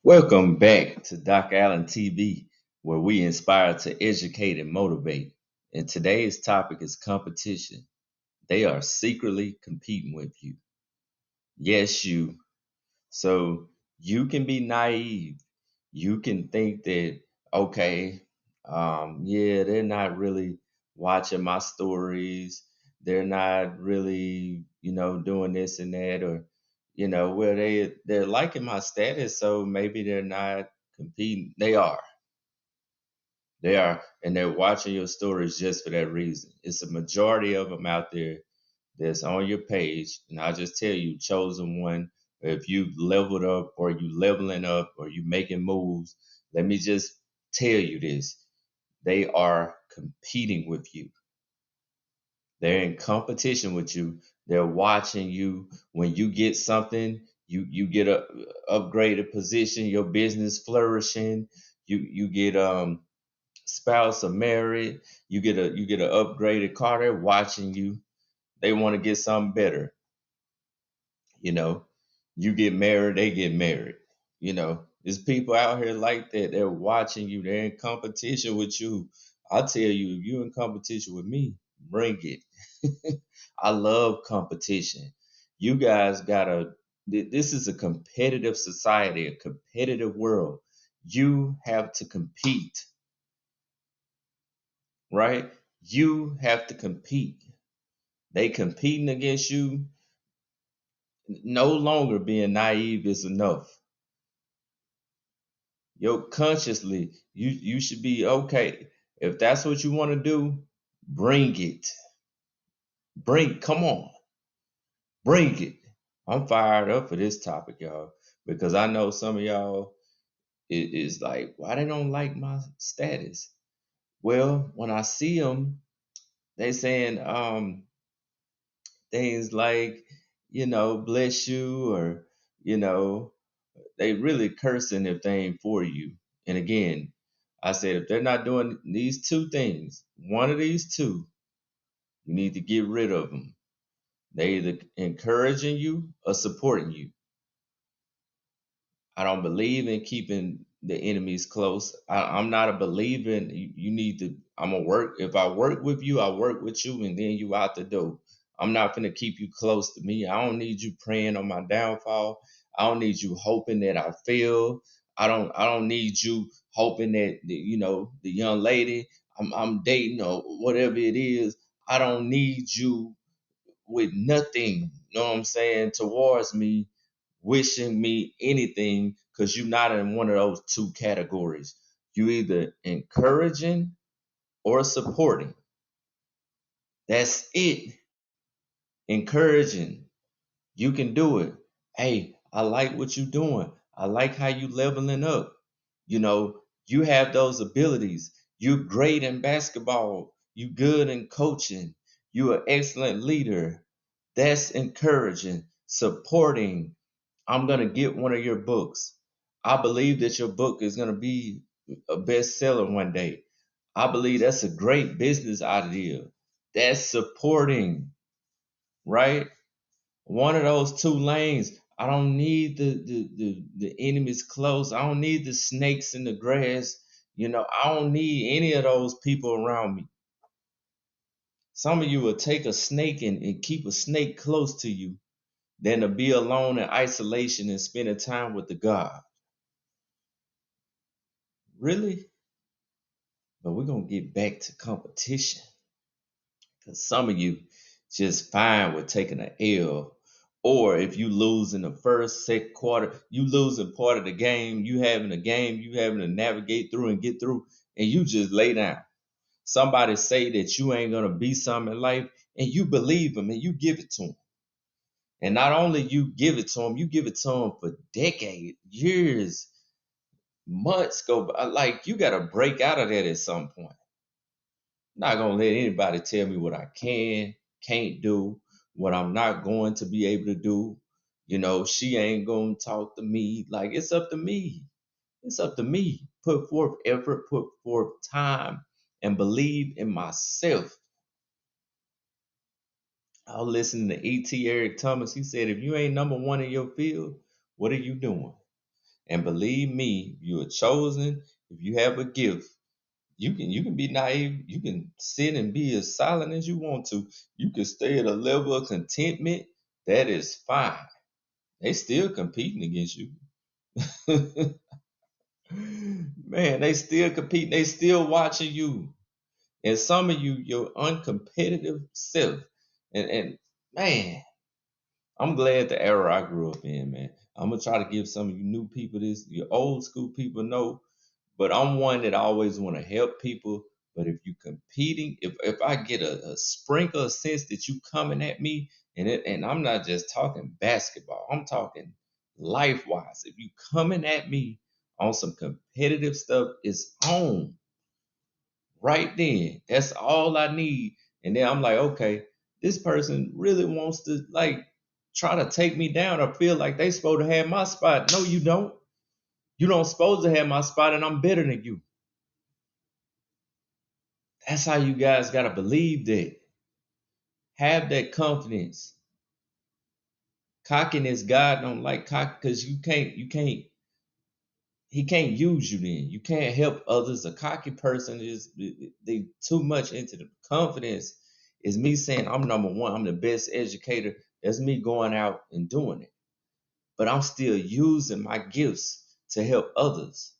Welcome back to drderrickallen TV, where we inspire to educate and motivate. And today's topic is competition. They are secretly competing with you. Yes, you. So you can be naive. You can think that, okay, yeah, they're not really watching my stories. They're not really, doing this and that, or, where they're liking my status, so maybe they're not competing. They are. They are, and they're watching your stories just for that reason. It's a majority of them out there that's on your page, and I'll just tell you, chosen one. If you've leveled up, or you leveling up, or you making moves, let me just tell you this: they are competing with you. They're in competition with you. They're watching you. When you get something, you get a upgraded position, your business flourishing. You get spouse or married. You get an upgraded car. They're watching you. They want to get something better. You know, you get married, they get married. There's people out here like that. They're watching you. They're in competition with you. I tell you, if you're in competition with me, bring it. I love competition. You guys gotta. This is a competitive society, a competitive world. You have to compete, right? You have to compete. They competing against you. No longer being naive is enough. Consciously, you should be okay. If that's what you want to do, bring it. Come on, bring it. I'm fired up for this topic, y'all, because I know some of y'all is like, why they don't like my status? Well, when I see them, they saying things like, bless you, or you know, they really cursing if they ain't for you. And again, I said, if they're not doing these two things, one of these two, you need to get rid of them. They either encouraging you or supporting you. I don't believe in keeping the enemies close. I'm not a believer in you need to. I'm gonna work. If I work with you, I work with you, and then you out the door. I'm not gonna keep you close to me. I don't need you praying on my downfall. I don't need you hoping that I fail. I don't need you hoping that the young lady I'm dating or whatever it is. I don't need you with nothing. You know what I'm saying towards me, wishing me anything, because you're not in one of those two categories. You either encouraging or supporting. That's it. Encouraging. You can do it. Hey, I like what you're doing. I like how you leveling up. You have those abilities. You're great in basketball. You good in coaching. You're an excellent leader. That's encouraging. Supporting. I'm going to get one of your books. I believe that your book is going to be a bestseller one day. I believe that's a great business idea. That's supporting, right? One of those two lanes. I don't need the enemies close. I don't need the snakes in the grass. I don't need any of those people around me. Some of you will take a snake and keep a snake close to you than to be alone in isolation and spending time with the God. Really? But we're going to get back to competition, because some of you just fine with taking an L. Or if you lose in the first, second quarter, you losing part of the game, you having a game, you having to navigate through and get through, and you just lay down. Somebody say that you ain't going to be something in life, and you believe them and you give it to them. And not only you give it to them, you give it to them for decades, years, months go by. Like, you got to break out of that at some point. Not gonna let anybody tell me what I can't do, what I'm not going to be able to do. She ain't gonna talk to me. Like, it's up to me. It's up to me. Put forth effort, put forth time, and believe in myself. I was listening to E.T. Eric Thomas. He said, if you ain't number one in your field, what are you doing? And believe me, you are chosen. If you have a gift, you can be naive. You can sit and be as silent as you want to. You can stay at a level of contentment. That is fine. They still competing against you. Man, they still competing. They still watching you. And some of you, your uncompetitive self. And man, I'm glad the era I grew up in, man. I'm gonna try to give some of you new people this, your old school people know, but I'm one that always want to help people. But if you competing, if I get a sprinkle of sense that you coming at me, and I'm not just talking basketball, I'm talking life wise. If you coming at me on some competitive stuff, it's on right then. That's all I need. And then I'm like, okay, this person really wants to like try to take me down or feel like they supposed to have my spot. No, you don't. You don't supposed to have my spot, and I'm better than you. That's how you guys gotta believe that. Have that confidence. Cockiness, God don't like cock because you can't he can't use you then. You can't help others. A cocky person is they too much into the confidence is me saying I'm number one, I'm the best educator. That's me going out and doing it. But I'm still using my gifts to help others.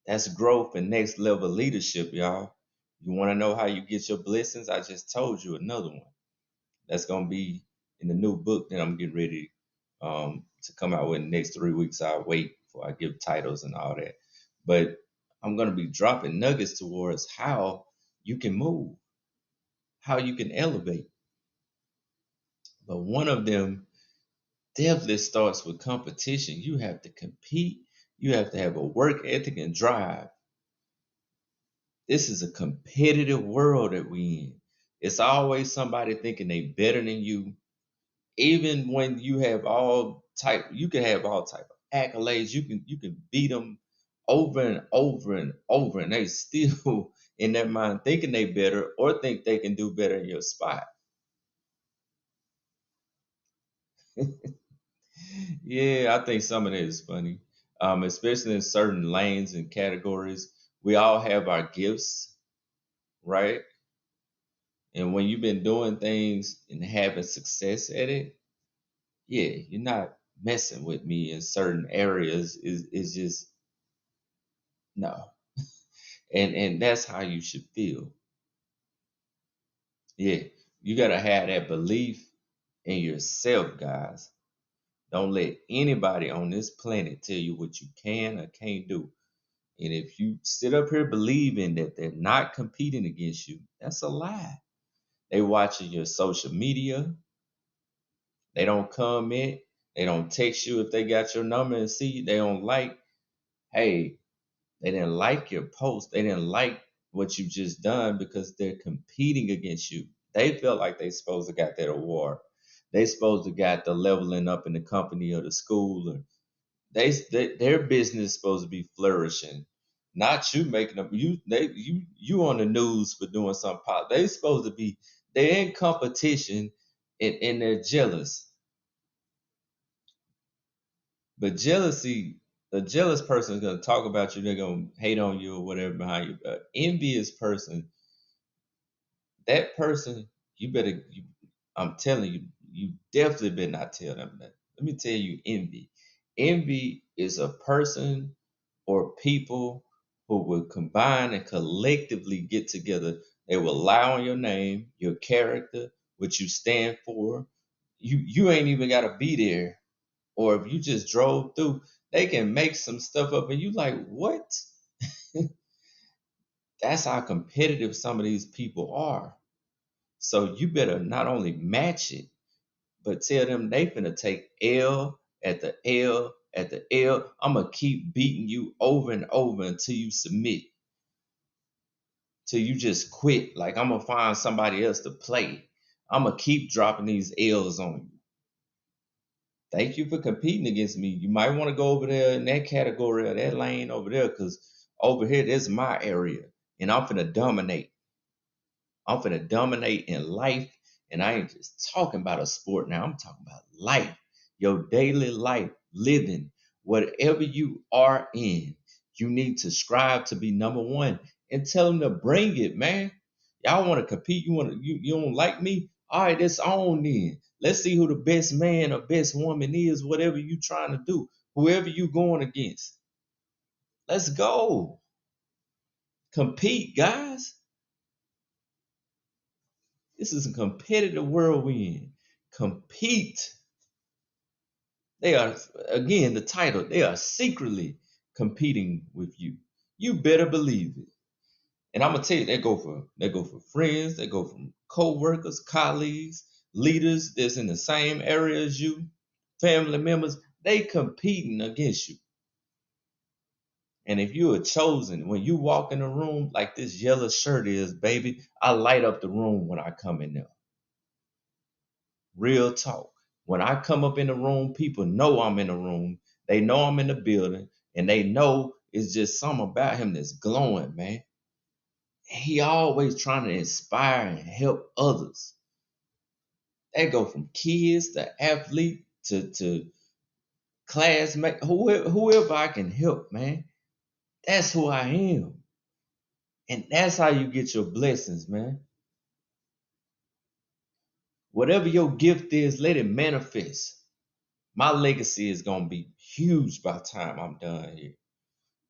That's growth and next level leadership, y'all. You want to know how you get your blessings? I just told you another one. That's gonna be in the new book that I'm getting ready to come out with in the next 3 weeks. I'll wait before I give titles and all that. But I'm gonna be dropping nuggets towards how you can move, how you can elevate. But one of them definitely starts with competition. You have to compete. You have to have a work ethic and drive. This is a competitive world that we in. It's always somebody thinking they better than you. Even when you have you can have all type of accolades. You can beat them over and over and over, and they still in their mind thinking they better or think they can do better in your spot. Yeah, I think some of that is funny, especially in certain lanes and categories. We all have our gifts, right? And when you've been doing things and having success at it, yeah, you're not messing with me in certain areas. Is just no. And that's how you should feel. Yeah, you gotta have that belief in yourself, guys. Don't let anybody on this planet tell you what you can or can't do. And if you sit up here believing that they're not competing against you, that's a lie. They watching your social media. They don't comment. They don't text you if they got your number and see. They don't like. Hey, they didn't like your post. They didn't like what you just done because they're competing against you. They felt like they supposed to got that award. They supposed to got the leveling up in the company or the school, or their business supposed to be flourishing. Not you making up you on the news for doing something They supposed to be they're in competition and they're jealous. But jealousy, a jealous person is gonna talk about you, they're gonna hate on you or whatever behind you. Envious person, that person, you better I'm telling you, you definitely better not tell them that. Let me tell you envy. Envy is a person or people who will combine and collectively get together. They will lie on your name, your character, what you stand for. You ain't even gotta be there. Or if you just drove through, they can make some stuff up and you like, what? That's how competitive some of these people are. So you better not only match it, but tell them they finna take L at the L at the L. I'm gonna keep beating you over and over until you submit, till you just quit. Like I'm gonna find somebody else to play. I'm gonna keep dropping these L's on you. Thank you for competing against me. You might want to go over there in that category or that lane over there, because over here, this is my area. And I'm finna dominate. I'm finna dominate in life. And I ain't just talking about a sport now. I'm talking about life. Your daily life, living. Whatever you are in, you need to strive to be number one and tell them to bring it, man. Y'all want to compete? You don't like me? All right, it's on then. Let's see who the best man or best woman is, whatever you trying to do, whoever you going against. Let's go. Compete, guys. This is a competitive world we in. Compete. They are, again, the title, they are secretly competing with you. You better believe it. And I'm gonna tell you, they go for friends, they go from co-workers, colleagues, leaders that's in the same area as you, family members, they competing against you. And if you are chosen, when you walk in a room like this yellow shirt is, baby, I light up the room when I come in there. Real talk. When I come up in the room, people know I'm in the room. They know I'm in the building, and they know it's just something about him that's glowing, man. He always trying to inspire and help others. They go from kids to athlete to classmate, whoever I can help, man. That's who I am. And that's how you get your blessings, man. Whatever your gift is, let it manifest. My legacy is going to be huge by the time I'm done here.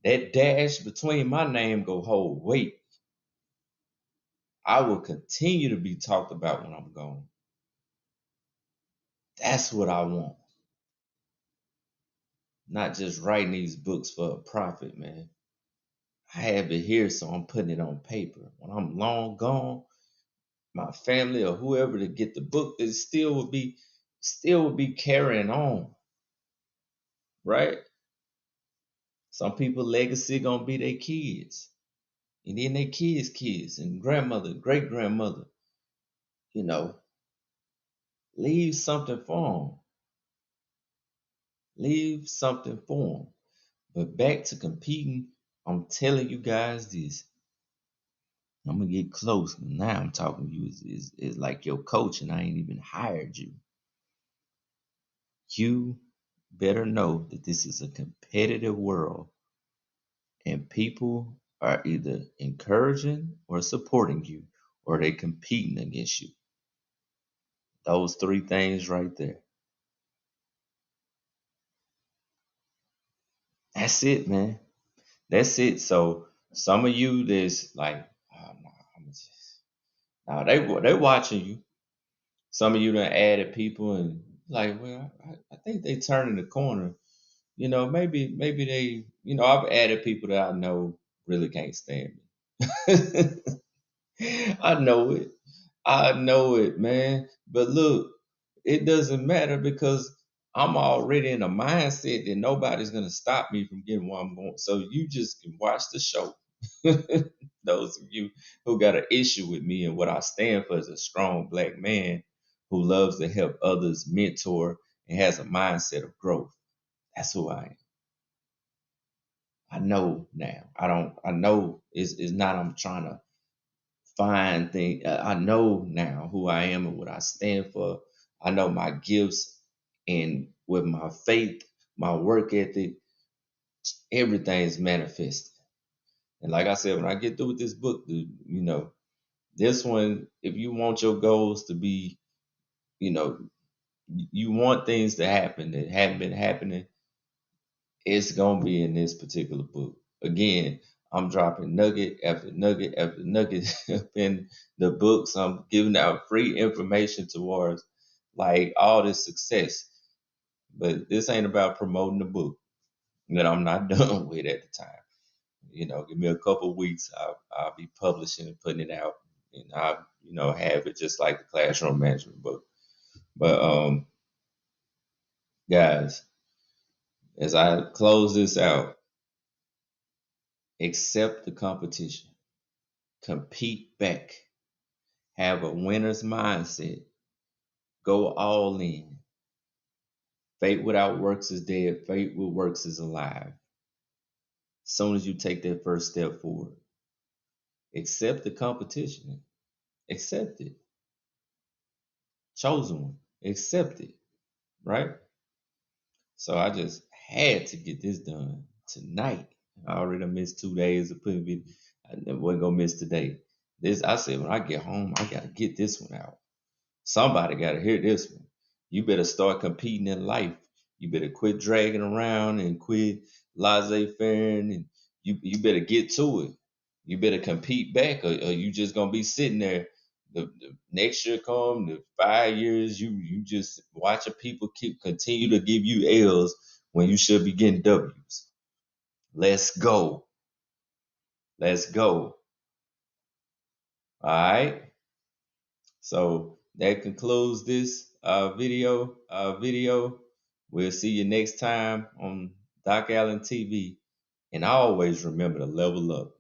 That dash between my name go hold weight. I will continue to be talked about when I'm gone. That's what I want. Not just writing these books for a profit, man. I have it here, so I'm putting it on paper. When I'm long gone, my family or whoever to get the book, it still would be carrying on, right? Some people legacy gonna be their kids, and then their kids, and grandmother, great grandmother. You know, leave something for them. Leave something for them. But back to competing, I'm telling you guys this. I'm gonna get close. Now I'm talking to you is like your coach, and I ain't even hired you. You better know that this is a competitive world, and people are either encouraging or supporting you, or they competing against you. Those three things right there. That's it, man. That's it. So some of you that's like, oh no, I'm just now they watching you. Some of you done added people and like, well, I think they turning the corner. Maybe they, I've added people that I know really can't stand me. I know it. I know it, man. But look, it doesn't matter because I'm already in a mindset that nobody's gonna stop me from getting where I'm going. So you just can watch the show. Those of you who got an issue with me and what I stand for as a strong black man who loves to help others, mentor, and has a mindset of growth. That's who I am. I know now. I know it's not I'm trying to find things. I know now who I am and what I stand for. I know my gifts, and with my faith, my work ethic, everything's manifested. And like I said, when I get through with this book, this one, if you want your goals to be, you know, you want things to happen that haven't been happening, it's gonna be in this particular book. Again, I'm dropping nugget after nugget after nugget up in the books. I'm giving out free information towards like all this success. But this ain't about promoting the book that I'm not done with at the time. Give me a couple of weeks, I'll be publishing and putting it out, and I have it just like the classroom management book. But guys, as I close this out, accept the competition. Compete back, have a winner's mindset, go all in. Faith without works is dead, faith with works is alive. As soon as you take that first step forward, accept the competition, accept it. Chosen one, accept it, right? So I just had to get this done tonight. I already done missed 2 days of putting video. I wasn't gonna miss today. This I said when I get home, I gotta get this one out. Somebody gotta hear this one. You better start competing in life. You better quit dragging around and quit laissez-faire, and you better get to it. You better compete back, or you just gonna be sitting there. The next year come, the 5 years, you just watching people continue to give you L's when you should be getting W's. Let's go. Let's go. All right. So that concludes this video. We'll see you next time on Doc Allen TV. And always remember to level up.